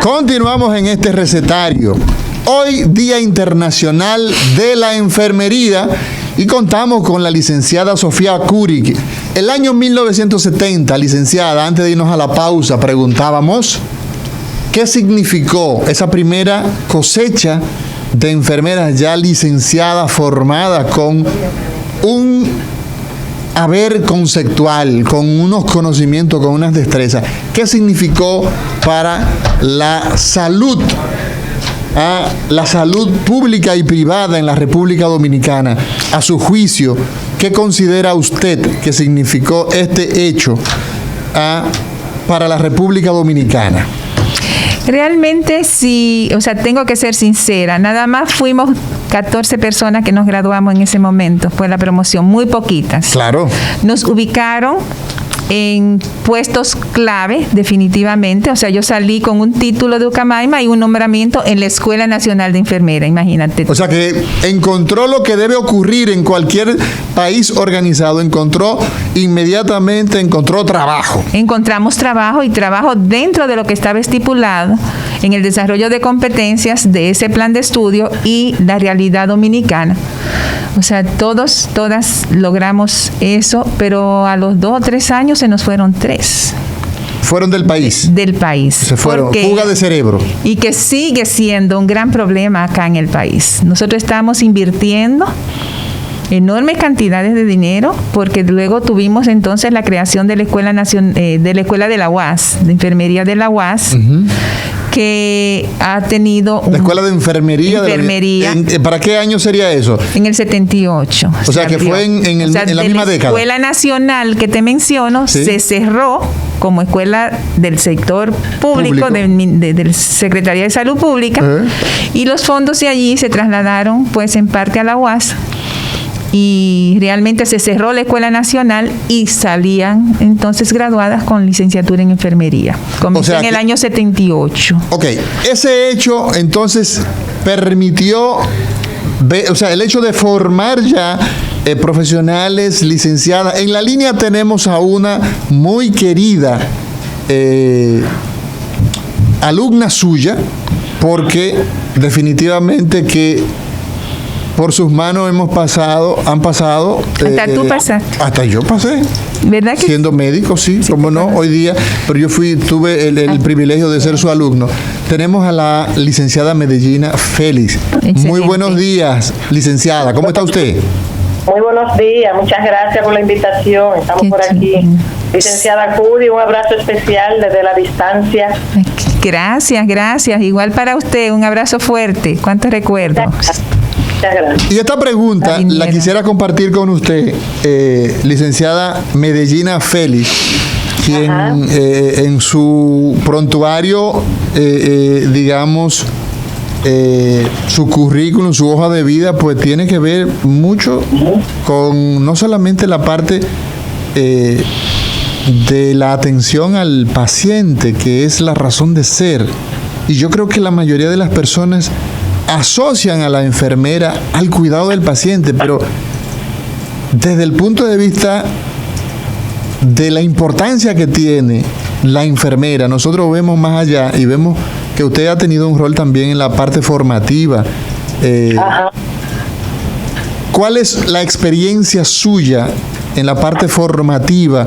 Continuamos en este recetario. Hoy, Día Internacional de la Enfermería, y contamos con la licenciada Sofía Curi. El año 1970, licenciada, antes de irnos a la pausa, preguntábamos qué significó esa primera cosecha de enfermeras ya licenciadas, formadas con un haber conceptual, con unos conocimientos, con unas destrezas. ¿Qué significó para la salud pública y privada en la República Dominicana? A su juicio, ¿qué considera usted que significó este hecho para la República Dominicana? Realmente sí, tengo que ser sincera, nada más fuimos 14 personas que nos graduamos en ese momento, fue la promoción, muy poquitas. Claro. Nos ubicaron en puestos clave, definitivamente. Yo salí con un título de Ucamaima y un nombramiento en la Escuela Nacional de Enfermera, imagínate. O sea que encontró lo que debe ocurrir en cualquier país organizado, encontró trabajo. Encontramos trabajo y trabajo dentro de lo que estaba estipulado en el desarrollo de competencias de ese plan de estudio y la realidad dominicana. Todas logramos eso, pero a los 2 o 3 años se nos fueron 3. ¿Fueron del país? Del país. Se fueron, fuga de cerebro. Y que sigue siendo un gran problema acá en el país. Nosotros estamos invirtiendo enormes cantidades de dinero, porque luego tuvimos entonces la creación de la Escuela de la UAS, de Enfermería de la UAS, que ha tenido... La Escuela de Enfermería. ¿Para qué año sería eso? En el 78. O sea, que fue en la misma década. La Escuela Nacional que te menciono, ¿sí?, se cerró como escuela del sector público. Del Secretaría de Salud Pública, y los fondos de allí se trasladaron pues en parte a la UAS, y realmente se cerró la Escuela Nacional y salían entonces graduadas con licenciatura en enfermería. Comenzó en el año 78. Ok, ese hecho entonces permitió, el hecho de formar ya profesionales licenciadas. En la línea tenemos a una muy querida alumna suya, porque definitivamente que por sus manos han pasado. Hasta tú pasaste. Hasta yo pasé. ¿Verdad que siendo médico, sí, cómo no, hoy día, pero yo tuve el privilegio de ser su alumno. Tenemos a la licenciada Medellina Félix. Excelente. Muy buenos días, licenciada. ¿Cómo está usted? Muy buenos días, muchas gracias por la invitación. Estamos por aquí. Licenciada Curi, un abrazo especial desde la distancia. Gracias. Igual para usted, un abrazo fuerte. ¿Cuántos recuerdos? Muchas gracias. Y esta pregunta la quisiera compartir con usted, licenciada Medellina Félix, quien en su prontuario, su currículum, su hoja de vida, pues tiene que ver mucho con no solamente la parte de la atención al paciente, que es la razón de ser. Y yo creo que la mayoría de las personas asocian a la enfermera al cuidado del paciente, pero desde el punto de vista de la importancia que tiene la enfermera, nosotros vemos más allá y vemos que usted ha tenido un rol también en la parte formativa. ¿Cuál es la experiencia suya en la parte formativa?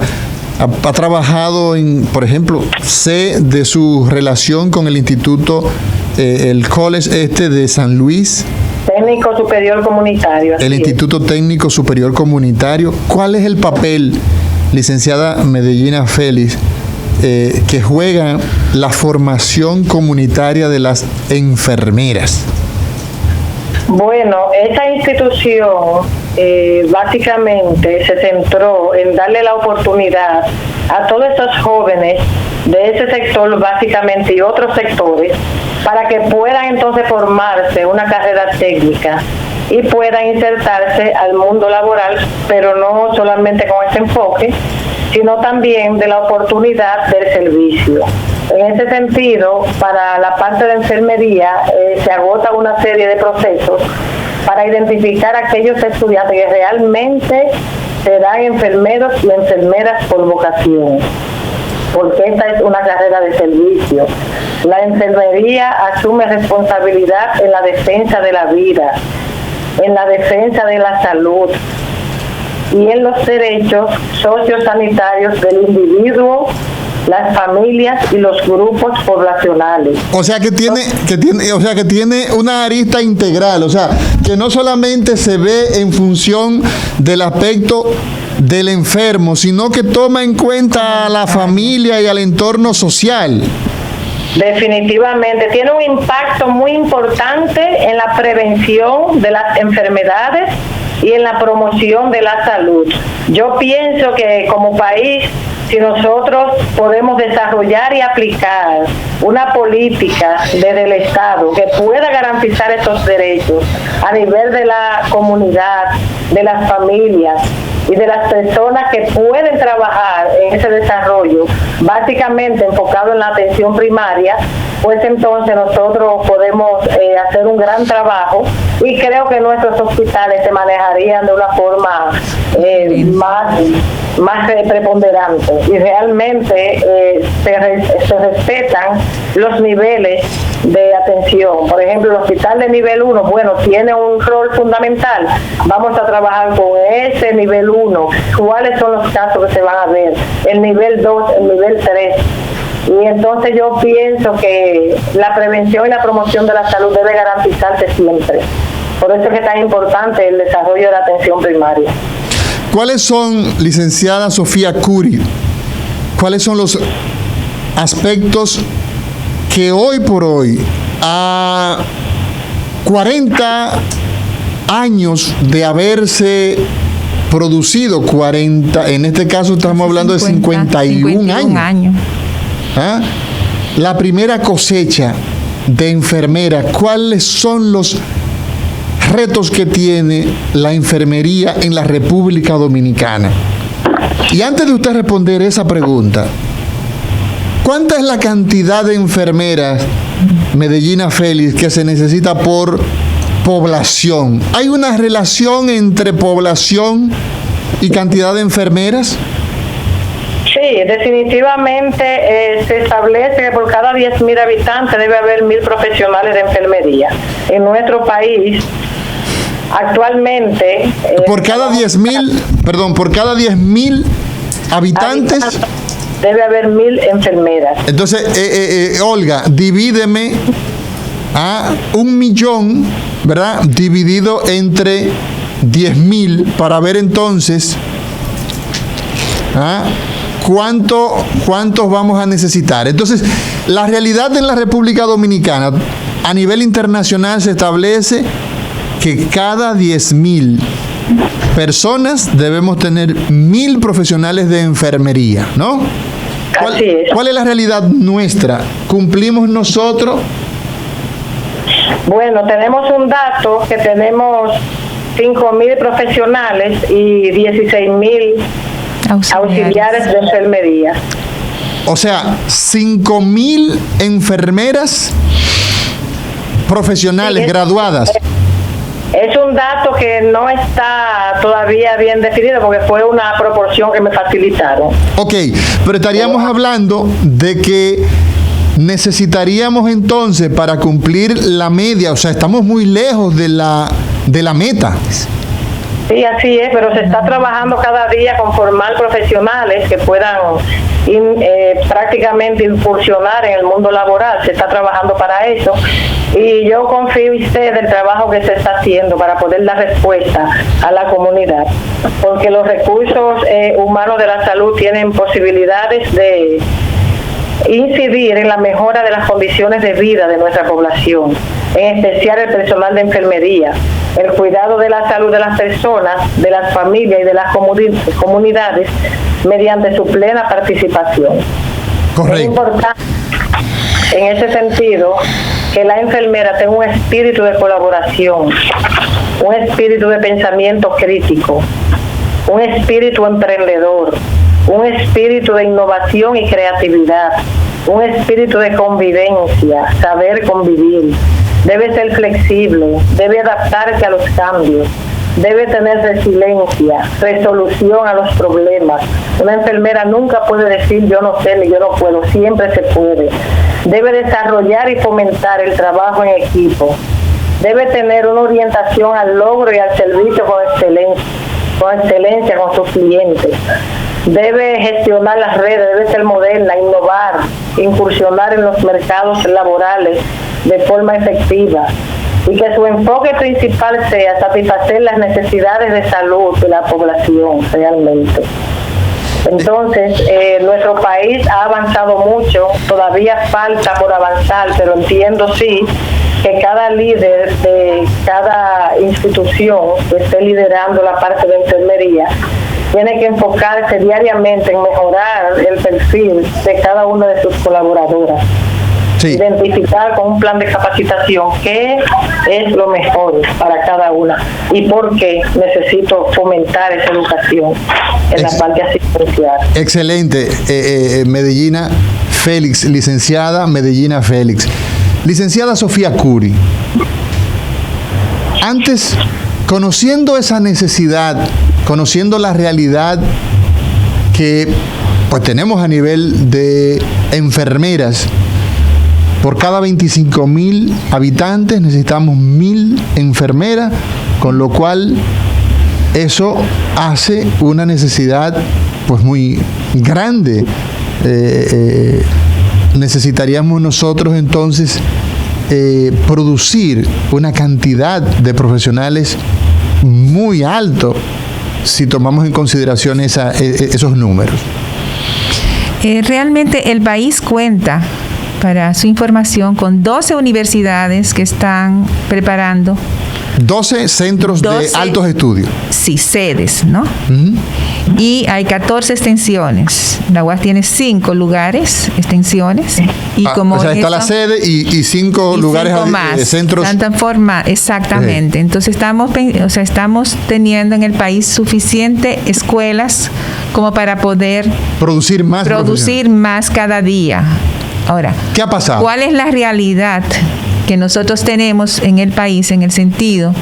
Ha trabajado por ejemplo, sé de su relación con el instituto, el college de San Luis. Técnico Superior Comunitario. El Instituto Técnico Superior Comunitario. ¿Cuál es el papel, licenciada Medellina Félix, que juega la formación comunitaria de las enfermeras? Bueno, esta institución básicamente se centró en darle la oportunidad a todos estos jóvenes de ese sector básicamente y otros sectores para que puedan entonces formarse una carrera técnica y puedan insertarse al mundo laboral, pero no solamente con ese enfoque, sino también de la oportunidad del servicio. En ese sentido, para la parte de enfermería, se agota una serie de procesos para identificar a aquellos estudiantes que realmente serán enfermeros y enfermeras por vocación. porque esta es una carrera de servicio. La enfermería asume responsabilidad en la defensa de la vida, en la defensa de la salud y en los derechos sociosanitarios del individuo, las familias y los grupos poblacionales. O sea que tiene una arista integral, o sea, que no solamente se ve en función del aspecto del enfermo, sino que toma en cuenta a la familia y al entorno social. Definitivamente, tiene un impacto muy importante en la prevención de las enfermedades y en la promoción de la salud. Yo pienso que como país, si nosotros podemos desarrollar y aplicar una política desde el Estado que pueda garantizar estos derechos a nivel de la comunidad, de las familias y de las personas que pueden trabajar en ese desarrollo, básicamente enfocado en la atención primaria, pues entonces nosotros podemos hacer un gran trabajo y creo que nuestros hospitales se manejarían de una forma más preponderante y realmente se respetan los niveles de atención. Por ejemplo, el hospital de nivel 1, bueno, tiene un rol fundamental. Vamos a trabajar con ese nivel 1. ¿Cuáles son los casos que se van a ver? El nivel 2, el nivel 3. Y entonces yo pienso que la prevención y la promoción de la salud debe garantizarse siempre. Por eso es que es tan importante el desarrollo de la atención primaria. ¿Cuáles son, licenciada Sofía Curi, cuáles son los aspectos que hoy por hoy, a 40 años de haberse producido, 40, en este caso estamos hablando de 51 años. ¿Ah? La primera cosecha de enfermeras, ¿cuáles son los retos que tiene la enfermería en la República Dominicana? Y antes de usted responder esa pregunta, ¿cuánta es la cantidad de enfermeras, Medellina Félix, que se necesita por población? ¿Hay una relación entre población y cantidad de enfermeras? Sí, definitivamente se establece que por cada 10.000 habitantes debe haber 1.000 profesionales de enfermería. En nuestro país, actualmente... por cada 10.000 habitantes... debe haber 1.000 enfermeras. Entonces, Olga, divídeme a 1.000.000, ¿verdad? Dividido entre 10.000 para ver entonces... ¿Cuántos vamos a necesitar? Entonces, la realidad en la República Dominicana, a nivel internacional, se establece que cada 10.000 personas debemos tener 1.000 profesionales de enfermería, ¿no? ¿Cuál es la realidad nuestra? ¿Cumplimos nosotros? Bueno, tenemos un dato que tenemos 5.000 profesionales y 16.000 auxiliares de enfermería. O sea, 5.000 enfermeras profesionales graduadas. Es un dato que no está todavía bien definido porque fue una proporción que me facilitaron. Ok, pero estaríamos hablando de que necesitaríamos entonces para cumplir la media, o sea, estamos muy lejos de la meta. Sí, así es, pero se está trabajando cada día con formar profesionales que puedan prácticamente incursionar en el mundo laboral. Se está trabajando para eso y yo confío en usted del trabajo que se está haciendo para poder dar respuesta a la comunidad, porque los recursos humanos de la salud tienen posibilidades de incidir en la mejora de las condiciones de vida de nuestra población, en especial el personal de enfermería, el cuidado de la salud de las personas, de las familias y de las comunidades mediante su plena participación. Correcto. Es importante, en ese sentido, que la enfermera tenga un espíritu de colaboración, un espíritu de pensamiento crítico, un espíritu emprendedor, un espíritu de innovación y creatividad, un espíritu de convivencia, saber convivir. Debe ser flexible, debe adaptarse a los cambios, debe tener resiliencia, resolución a los problemas. Una enfermera nunca puede decir yo no sé ni yo no puedo, siempre se puede. Debe desarrollar y fomentar el trabajo en equipo. Debe tener una orientación al logro y al servicio con excelencia con sus clientes. Debe gestionar las redes, debe ser moderna, innovar, incursionar en los mercados laborales de forma efectiva, y que su enfoque principal sea satisfacer las necesidades de salud de la población realmente. Entonces, nuestro país ha avanzado mucho, todavía falta por avanzar, pero entiendo sí que cada líder de cada institución que esté liderando la parte de enfermería tiene que enfocarse diariamente en mejorar el perfil de cada una de sus colaboradoras. Sí. Identificar con un plan de capacitación qué es lo mejor para cada una y por qué necesito fomentar esa educación en la parte asistencial. Excelente, Medellina Félix, licenciada Medellina Félix. Licenciada Sofía Curi, antes, conociendo esa necesidad, conociendo la realidad que pues tenemos a nivel de enfermeras, por cada 25,000 habitantes necesitamos 1,000 enfermeras, con lo cual eso hace una necesidad pues muy grande. Necesitaríamos nosotros entonces producir una cantidad de profesionales muy alto si tomamos en consideración esos números. Realmente el país cuenta, para su información, con 12 universidades que están preparando 12 centros de altos estudios. Sí, sedes, ¿no? Uh-huh. Y hay 14 extensiones. La UAS tiene 5 lugares, extensiones. Y como o sea, está la sede y 5 lugares más, centros. Exactamente. Entonces estamos teniendo en el país suficientes escuelas como para poder producir más cada día. Ahora, ¿qué ha pasado? ¿Cuál es la realidad que nosotros tenemos en el país en el sentido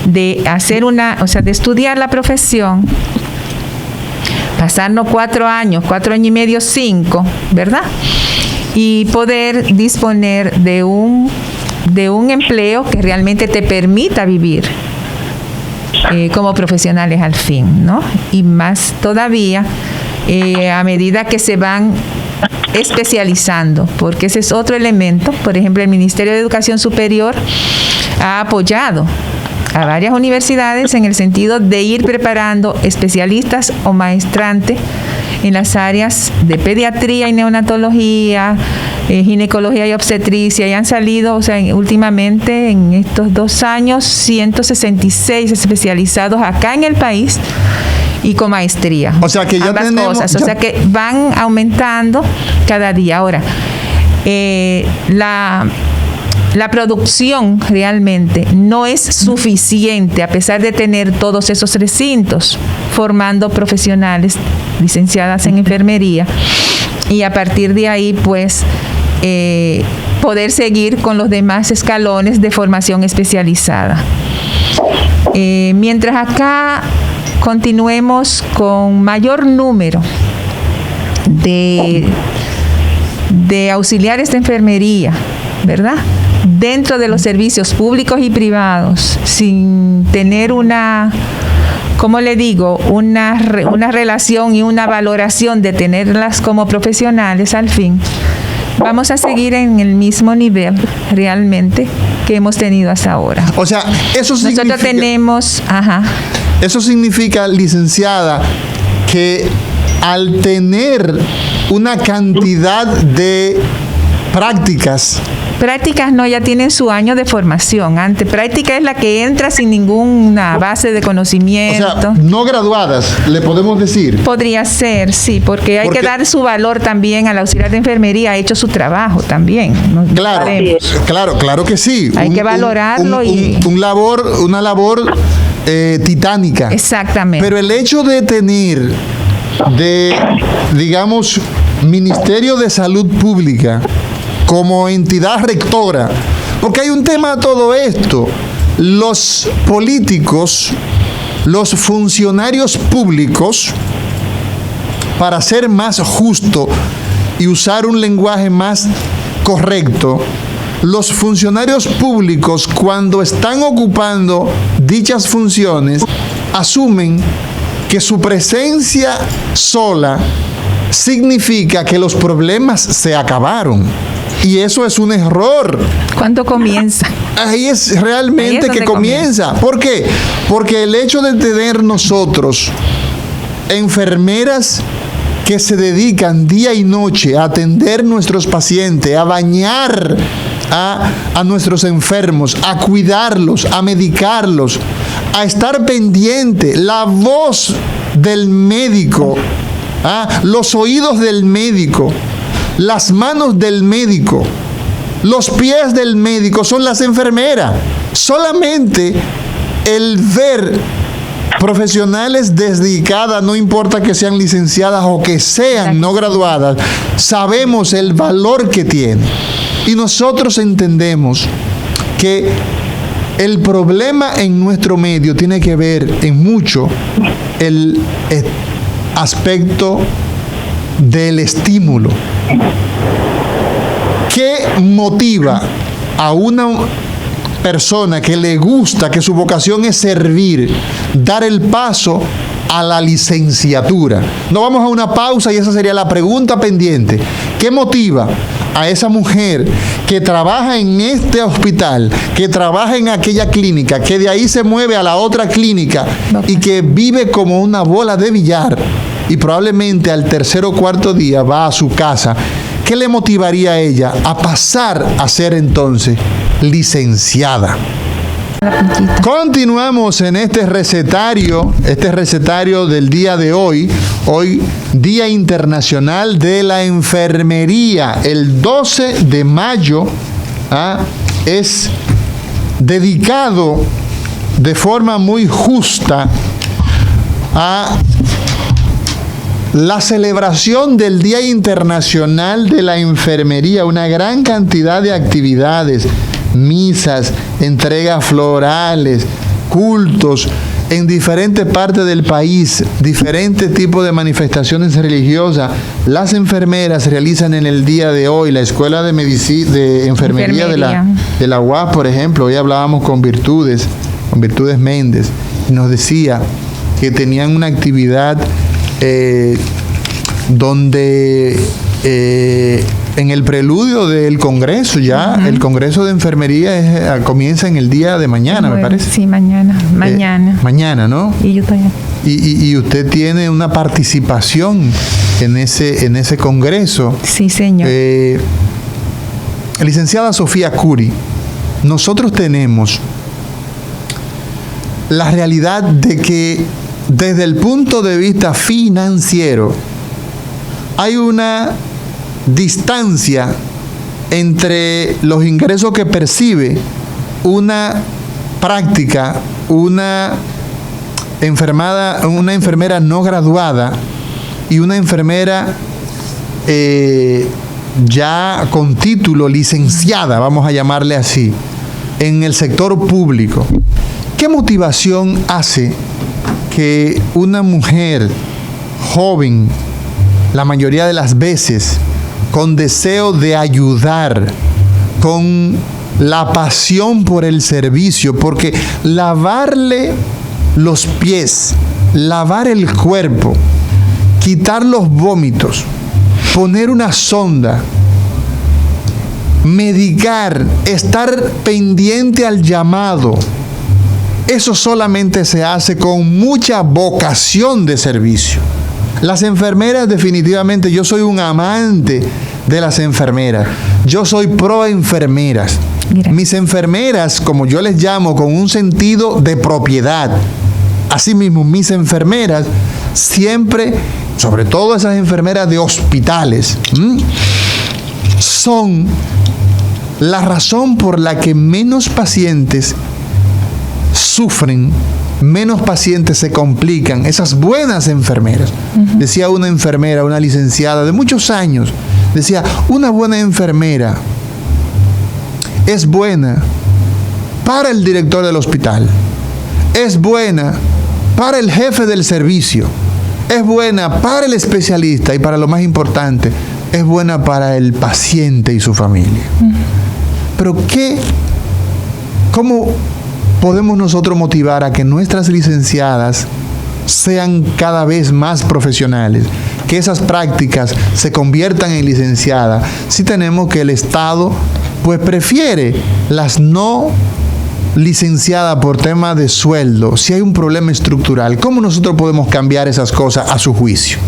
de hacer de estudiar la profesión, pasarnos 4 años y medio, 5, ¿verdad? Y poder disponer de un empleo que realmente te permita vivir como profesionales al fin, ¿no? Y más todavía a medida que se van especializando, porque ese es otro elemento. Por ejemplo, el Ministerio de Educación Superior ha apoyado a varias universidades en el sentido de ir preparando especialistas o maestrantes en las áreas de pediatría y neonatología, ginecología y obstetricia, y han salido, últimamente en estos 2 años, 166 especializados acá en el país y con maestría. O sea que ya tenemos cosas, o sea que van aumentando cada día. Ahora, la producción realmente no es suficiente a pesar de tener todos esos recintos formando profesionales licenciadas en enfermería, y a partir de ahí pues poder seguir con los demás escalones de formación especializada. Mientras acá continuemos con mayor número de auxiliares de enfermería, ¿verdad?, dentro de los servicios públicos y privados, sin tener una relación y una valoración de tenerlas como profesionales al fin, vamos a seguir en el mismo nivel realmente que hemos tenido hasta ahora. O sea, eso significa... Nosotros tenemos... Eso significa, licenciada, que al tener una cantidad de prácticas no, ya tienen su año de formación. Práctica es la que entra sin ninguna base de conocimiento. O sea, no graduadas, le podemos decir. Podría ser, sí, porque hay que dar su valor también al auxiliar de enfermería, ha hecho su trabajo también. Claro que sí. Hay que valorarlo una labor titánica. Exactamente. Pero el hecho de tener, digamos, Ministerio de Salud Pública como entidad rectora, porque hay un tema a todo esto. Los políticos los funcionarios públicos, para ser más justo y usar un lenguaje más correcto, los funcionarios públicos, cuando están ocupando dichas funciones, asumen que su presencia sola significa que los problemas se acabaron. Y eso es un error. ¿Cuándo comienza? Ahí es realmente que comienza. ¿Por qué? Porque el hecho de tener nosotros enfermeras que se dedican día y noche a atender nuestros pacientes, a bañar a nuestros enfermos, a cuidarlos, a medicarlos, a estar pendiente, la voz del médico, los oídos del médico, las manos del médico, los pies del médico son las enfermeras. Solamente el ver profesionales dedicadas, no importa que sean licenciadas o que sean no graduadas, sabemos el valor que tiene. Y nosotros entendemos que el problema en nuestro medio tiene que ver en mucho el aspecto del estímulo. ¿Qué motiva a una persona que le gusta, que su vocación es servir, dar el paso a la licenciatura? Nos vamos a una pausa y esa sería la pregunta pendiente. ¿Qué motiva a esa mujer que trabaja en este hospital, que trabaja en aquella clínica, que de ahí se mueve a la otra clínica y que vive como una bola de billar y probablemente al tercer o cuarto día va a su casa? ¿Qué le motivaría a ella a pasar a ser entonces licenciada? Continuamos en este recetario del día de hoy, Día Internacional de la Enfermería. El 12 de mayo es dedicado de forma muy justa a la celebración del Día Internacional de la Enfermería. Una gran cantidad de actividades, misas, entregas florales, cultos en diferentes partes del país, diferentes tipos de manifestaciones religiosas. Las enfermeras realizan en el día de hoy. La Escuela de Enfermería de la UAS, por ejemplo, hoy hablábamos con Virtudes Méndez, y nos decía que tenían una actividad donde en el preludio del Congreso, el Congreso de Enfermería comienza en el día de mañana, me parece. Sí, mañana. Mañana, ¿no? Y yo todavía. Y usted tiene una participación en ese Congreso. Sí, señor. Licenciada Sofía Curi, nosotros tenemos la realidad de que desde el punto de vista financiero hay una distancia entre los ingresos que percibe una práctica, una enfermera no graduada y una enfermera ya con título licenciada, vamos a llamarle así, en el sector público. ¿Qué motivación hace que una mujer joven, la mayoría de las veces, con deseo de ayudar, con la pasión por el servicio, porque lavarle los pies, lavar el cuerpo, quitar los vómitos, poner una sonda, medicar, estar pendiente al llamado, eso solamente se hace con mucha vocación de servicio. Las enfermeras, definitivamente, yo soy un amante de las enfermeras. Yo soy pro enfermeras. Mira. Mis enfermeras, como yo les llamo, con un sentido de propiedad. Asimismo, mis enfermeras siempre, sobre todo esas enfermeras de hospitales, son la razón por la que menos pacientes sufren, menos pacientes se complican, esas buenas enfermeras. Decía una enfermera, una licenciada de muchos años, decía, una buena enfermera es buena para el director del hospital, es buena para el jefe del servicio, es buena para el especialista y para lo más importante, es buena para el paciente y su familia. Pero ¿cómo podemos nosotros motivar a que nuestras licenciadas sean cada vez más profesionales, que esas prácticas se conviertan en licenciadas, si tenemos que el Estado pues prefiere las no licenciadas por tema de sueldo? Si hay un problema estructural, ¿cómo nosotros podemos cambiar esas cosas a su juicio?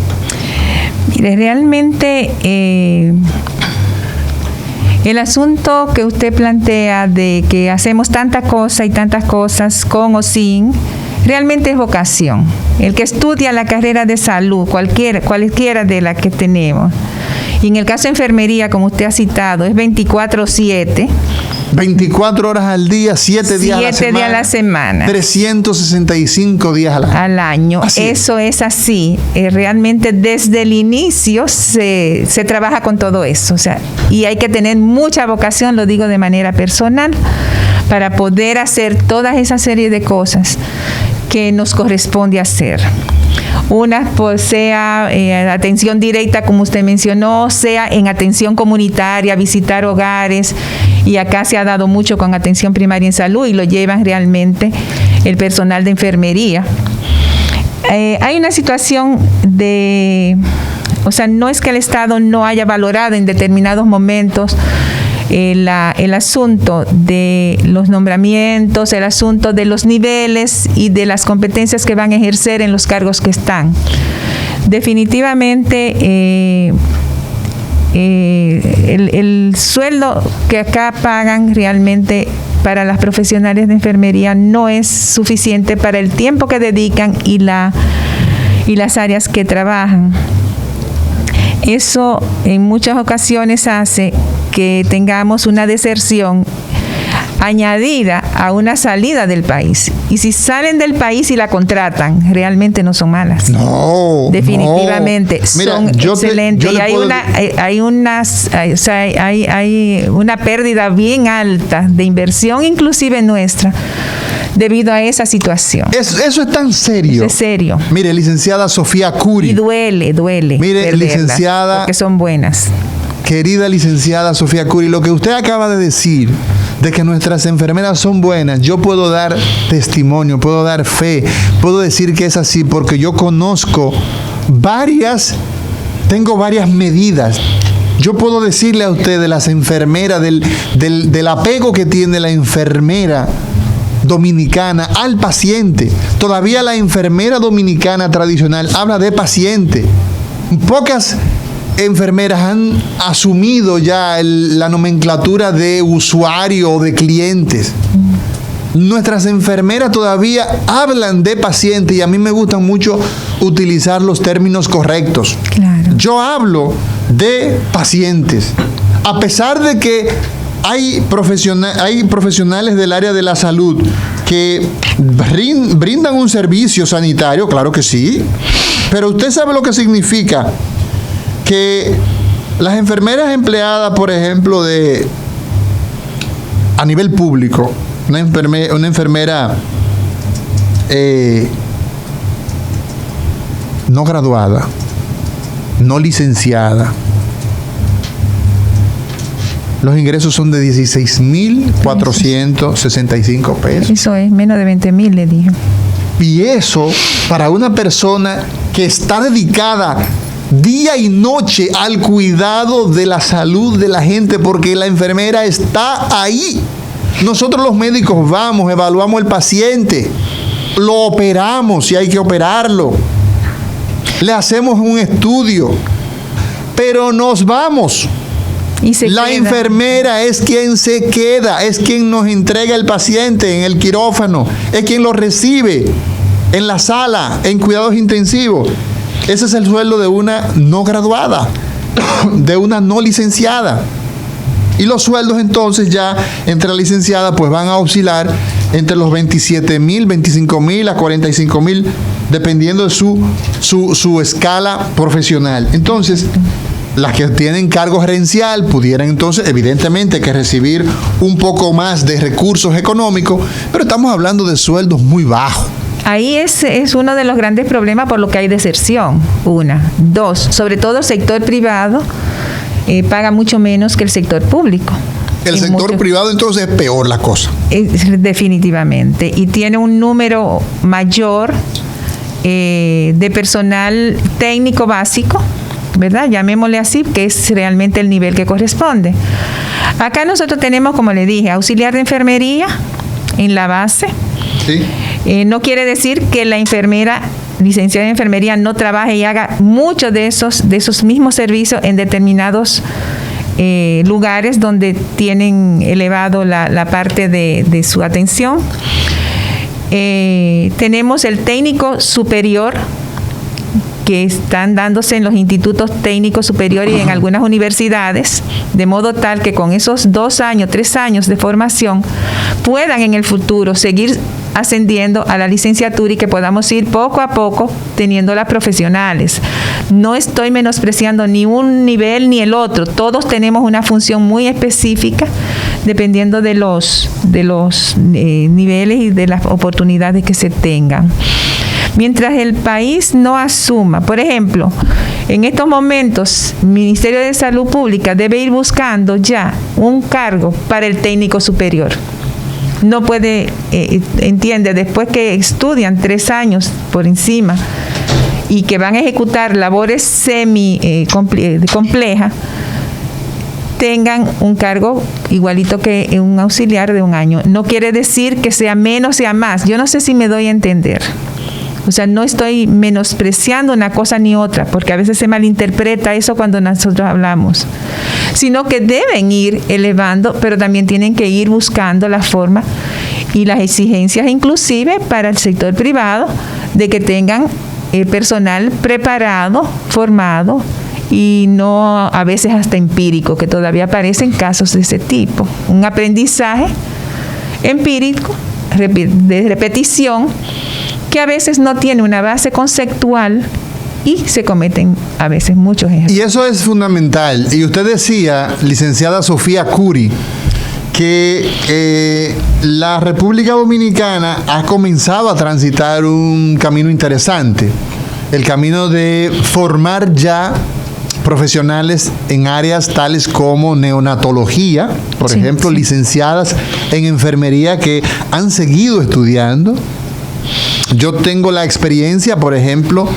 Mire, realmente el asunto que usted plantea de que hacemos tantas cosas con o sin, realmente es vocación. El que estudia la carrera de salud, cualquiera de las que tenemos, y en el caso de enfermería, como usted ha citado, es 24/7. 24 horas al día, 7 días a la semana. 365 días al año. Eso es así. Realmente desde el inicio se trabaja con todo eso. O sea, y hay que tener mucha vocación, lo digo de manera personal, para poder hacer toda esa serie de cosas que nos corresponde hacer. Una pues sea atención directa, como usted mencionó, sea en atención comunitaria, visitar hogares, y acá se ha dado mucho con atención primaria en salud y lo llevan realmente el personal de enfermería. Hay una situación no es que el Estado no haya valorado en determinados momentos el asunto de los nombramientos, el asunto de los niveles y de las competencias que van a ejercer en los cargos que están. Definitivamente el sueldo que acá pagan realmente para las profesionales de enfermería no es suficiente para el tiempo que dedican y las áreas que trabajan. Eso en muchas ocasiones hace que tengamos una deserción añadida a una salida del país. Y si salen del país y la contratan, realmente no son malas. No. Definitivamente. Mira, son excelentes. Y hay una pérdida bien alta de inversión, inclusive nuestra, debido a esa situación. Eso es tan serio. Es serio. Mire, licenciada Sofía Curi. Y duele. Mire, licenciada. Porque son buenas. Querida licenciada Sofía Curi, lo que usted acaba de decir, de que nuestras enfermeras son buenas, yo puedo dar testimonio, puedo dar fe, puedo decir que es así, porque yo conozco tengo varias medidas. Yo puedo decirle a usted de las enfermeras, del apego que tiene la enfermera dominicana al paciente. Todavía la enfermera dominicana tradicional habla de paciente. Pocas enfermeras han asumido ya la nomenclatura de usuario o de clientes. Nuestras enfermeras todavía hablan de paciente y a mí me gusta mucho utilizar los términos correctos. Claro. Yo hablo de pacientes. A pesar de que hay profesionales del área de la salud que brindan un servicio sanitario, claro que sí, pero usted sabe lo que significa que las enfermeras empleadas, por ejemplo, a nivel público, una enfermera no graduada, no licenciada, los ingresos son de 16,465 pesos. Eso es menos de 20,000, le dije. Y eso, para una persona que está dedicada día y noche al cuidado de la salud de la gente, porque la enfermera está ahí. Nosotros los médicos vamos, evaluamos el paciente, lo operamos si hay que operarlo, le hacemos un estudio, pero nos vamos. La enfermera es quien se queda, es quien nos entrega el paciente en el quirófano, es quien lo recibe en la sala, en cuidados intensivos. Ese es el sueldo de una no graduada, de una no licenciada. Y los sueldos entonces ya entre la licenciada pues van a oscilar entre los 27,000, 25,000 a 45,000, dependiendo de su escala profesional. Entonces, las que tienen cargo gerencial pudieran entonces evidentemente que recibir un poco más de recursos económicos, pero estamos hablando de sueldos muy bajos. Ahí es uno de los grandes problemas por lo que hay deserción, una. Dos, sobre todo el sector privado paga mucho menos que el sector público. El sector privado entonces es peor la cosa. Definitivamente. Y tiene un número mayor de personal técnico básico, ¿verdad? Llamémosle así, que es realmente el nivel que corresponde. Acá nosotros tenemos, como le dije, auxiliar de enfermería en la base. Sí. No quiere decir que la enfermera licenciada en enfermería no trabaje y haga muchos de esos mismos servicios en determinados lugares donde tienen elevado la parte de su atención. Tenemos el técnico superior, que están dándose en los institutos técnicos superiores y en algunas universidades, de modo tal que con esos 2 años, 3 años de formación puedan en el futuro seguir ascendiendo a la licenciatura y que podamos ir poco a poco teniéndolas profesionales. No estoy menospreciando ni un nivel ni el otro, todos tenemos una función muy específica dependiendo de los niveles y de las oportunidades que se tengan. Mientras el país no asuma, por ejemplo, en estos momentos, el Ministerio de Salud Pública debe ir buscando ya un cargo para el técnico superior. No puede, entiende, después que estudian 3 años por encima y que van a ejecutar labores complejas, tengan un cargo igualito que un auxiliar de 1 año. No quiere decir que sea menos, sea más. Yo no sé si me doy a entender. O sea, no estoy menospreciando una cosa ni otra, porque a veces se malinterpreta eso cuando nosotros hablamos, sino que deben ir elevando, pero también tienen que ir buscando la forma y las exigencias inclusive para el sector privado de que tengan personal preparado, formado y no a veces hasta empírico, que todavía aparecen casos de ese tipo. Un aprendizaje empírico, de repetición, que a veces no tiene una base conceptual y se cometen a veces muchos errores. Y eso es fundamental. Y usted decía, licenciada Sofía Curi, que la República Dominicana ha comenzado a transitar un camino interesante, el camino de formar ya profesionales en áreas tales como neonatología, por ejemplo, licenciadas en enfermería que han seguido estudiando. Yo tengo la experiencia, por ejemplo,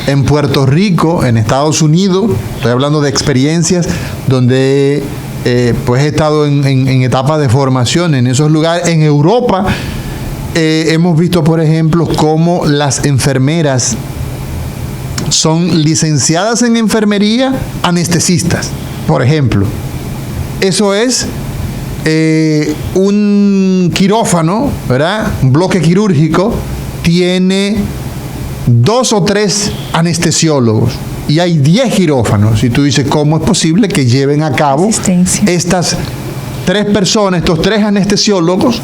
en Puerto Rico, en Estados Unidos, estoy hablando de experiencias donde pues he estado en etapas de formación en esos lugares. En Europa hemos visto, por ejemplo, cómo las enfermeras son licenciadas en enfermería, anestesistas, por ejemplo. Eso es un quirófano, ¿verdad? Un bloque quirúrgico tiene 2 o 3 anestesiólogos y hay 10 quirófanos. Y tú dices, ¿cómo es posible que lleven a cabo estas 3 personas, estos 3 anestesiólogos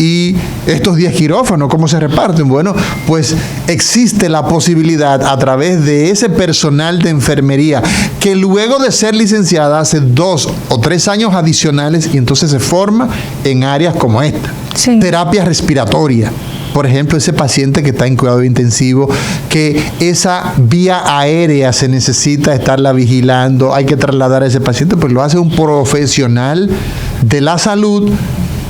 y estos 10 quirófanos? ¿Cómo se reparten? Bueno, pues existe la posibilidad a través de ese personal de enfermería que luego de ser licenciada hace 2 o 3 años adicionales y entonces se forma en áreas como esta. Sí. Terapia respiratoria. Por ejemplo, ese paciente que está en cuidado intensivo, que esa vía aérea se necesita estarla vigilando, hay que trasladar a ese paciente, pues lo hace un profesional de la salud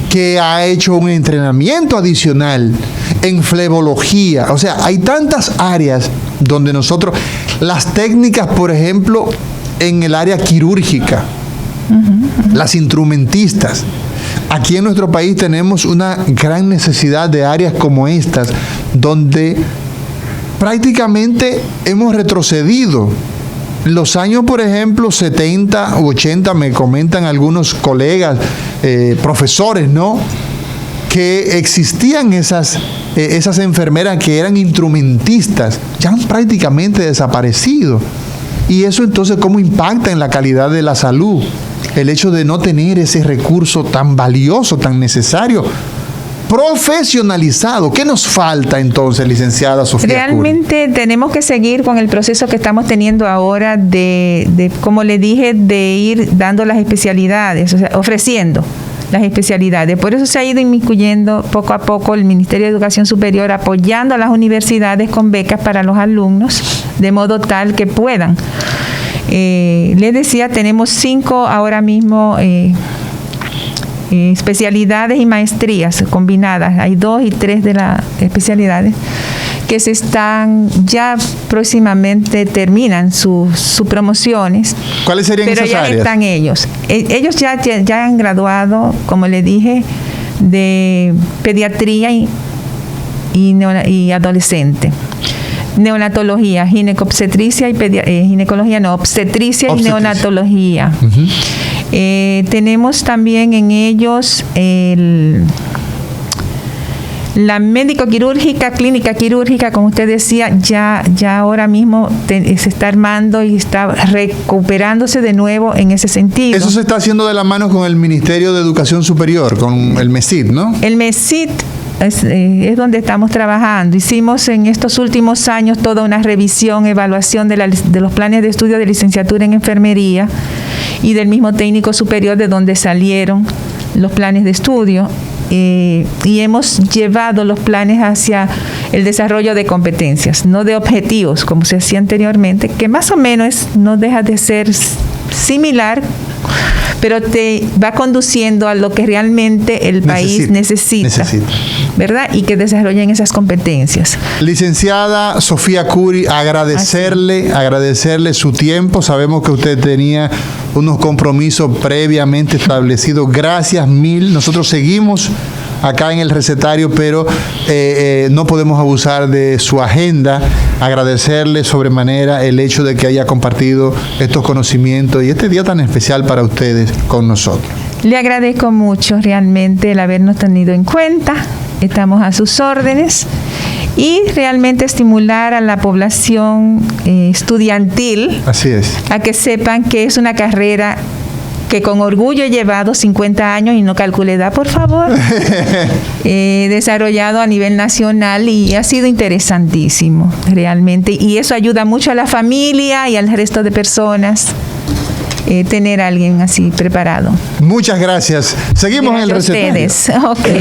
que ha hecho un entrenamiento adicional en flebología. O sea, hay tantas áreas donde nosotros, las técnicas, por ejemplo, en el área quirúrgica, las instrumentistas. Aquí en nuestro país tenemos una gran necesidad de áreas como estas, donde prácticamente hemos retrocedido. Los años, por ejemplo, 70 u 80, me comentan algunos colegas, profesores, ¿no?, que existían esas enfermeras que eran instrumentistas, ya han prácticamente desaparecido. Y eso entonces, ¿cómo impacta en la calidad de la salud? El hecho de no tener ese recurso tan valioso, tan necesario, profesionalizado. ¿Qué nos falta entonces, licenciada Sofía Curi? Realmente tenemos que seguir con el proceso que estamos teniendo ahora de, como le dije, de ir dando las especialidades, o sea, ofreciendo las especialidades. Por eso se ha ido inmiscuyendo poco a poco el Ministerio de Educación Superior, apoyando a las universidades con becas para los alumnos, de modo tal que puedan. Les decía, tenemos 5 ahora mismo especialidades y maestrías combinadas. Hay 2 y 3 de las especialidades que se están, ya próximamente terminan sus promociones. ¿Cuáles serían esas áreas? Pero ya están ellos. Ellos ya han graduado, como le dije, de pediatría y adolescente. Neonatología, ginecobstetricia y ginecología, no, obstetricia y neonatología. Tenemos también en ellos la médico-quirúrgica, clínica quirúrgica, como usted decía, ya ahora mismo se está armando y está recuperándose de nuevo en ese sentido. Eso se está haciendo de la mano con el Ministerio de Educación Superior, con el MESID, ¿no? El MESID es donde estamos trabajando. Hicimos en estos últimos años toda una revisión, evaluación de los planes de estudio de licenciatura en enfermería y del mismo técnico superior, de donde salieron los planes de estudio. Y hemos llevado los planes hacia el desarrollo de competencias, no de objetivos, como se hacía anteriormente, que más o menos no deja de ser similar, pero te va conduciendo a lo que realmente el país necesita. ¿Verdad? Y que desarrollen esas competencias. Licenciada Sofía Curi, agradecerle su tiempo. Sabemos que usted tenía unos compromisos previamente establecidos. Gracias mil. Nosotros seguimos acá en el recetario, pero no podemos abusar de su agenda. Agradecerle sobremanera el hecho de que haya compartido estos conocimientos y este día tan especial para ustedes con nosotros. Le agradezco mucho realmente el habernos tenido en cuenta. Estamos a sus órdenes y realmente estimular a la población estudiantil. Así es. A que sepan que es una carrera que con orgullo he llevado 50 años, y no calcule edad, por favor, desarrollado a nivel nacional, y ha sido interesantísimo realmente, y eso ayuda mucho a la familia y al resto de personas. Tener a alguien así preparado. Muchas gracias. Seguimos en el recetario. Ustedes. Okay.